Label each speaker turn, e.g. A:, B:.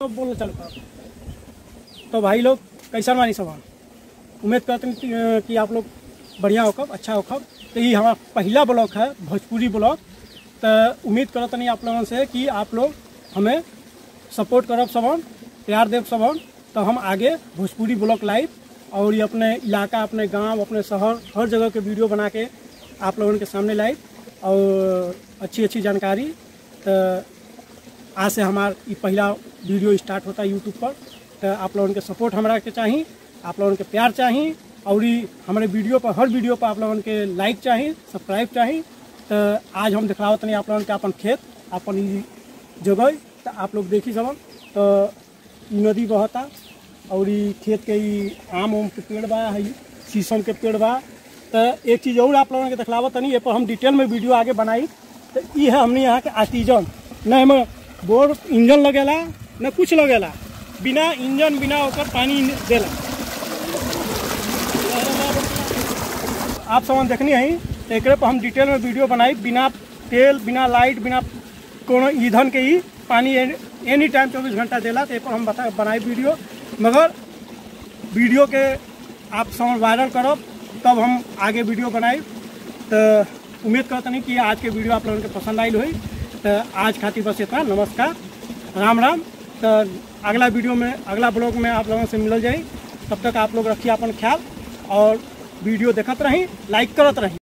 A: तो बोल चल तो भाई लोग कैसा मानी सवाल उम्मीद करते हैं कि आप लोग बढ़िया होकर अच्छा होकर। तो ये हमारा पहला ब्लॉग है भोजपुरी ब्लॉग। तो उम्मीद करते नहीं आप लोगों से कि आप लोग हमें सपोर्ट करब सबन प्यार देव सबन। तो हम आगे भोजपुरी ब्लॉग लाइव और ये अपने इलाका अपने गांव अपने शहर हर जगह के वीडियो बना के आप लोगों के सामने लाइव और अच्छी जानकारी। तो आज से हमारा ये पहला वीडियो स्टार्ट होता है यूट्यूब पर। तो आप लोगों के सपोर्ट हमारा के चाहिए, आप लोगों के प्यार चाहिए और हमारे वीडियो पर हर वीडियो पर आप लोगों के लाइक चाहिए सब्सक्राइब चाहिए। तो आज हम दिखावत नहीं आप लोगों के अपन खेत अपन जगह। तो आप लोग देखी सब तो नदी बहता और खेत के आम के पेड़ बा शीशम के पेड़ बा। तो एक चीज़ और आप लोगों के दिखलावत नहीं ये पर हम डिटेल में वीडियो आगे बनाई। तो ये है हमने यहाँ के आर्टिजन न हमें बोर इंजन लगेला न कुछ लगेला बिना इंजन बिना होकर पानी देला। आप सामान देखनी है तो एक पर हम डिटेल में वीडियो बनाई बिना तेल बिना लाइट बिना कोनो ईंधन के ही पानी एनी टाइम 24 घंटा देला। तो एक पर हम बनाई वीडियो मगर वीडियो के आप सामान वायरल करब तब हम आगे वीडियो बनाई। तो उम्मीद करते नहीं कि आज के वीडियो आप लोगों के पसंद आई हुई। तो आज खातिर बस इतना, नमस्कार राम राम। तो अगला वीडियो में अगला ब्लॉग में आप लोगों से मिल जाए। तब तक आप लोग रखिए अपन ख्याल और वीडियो देखते रही लाइक करते रही।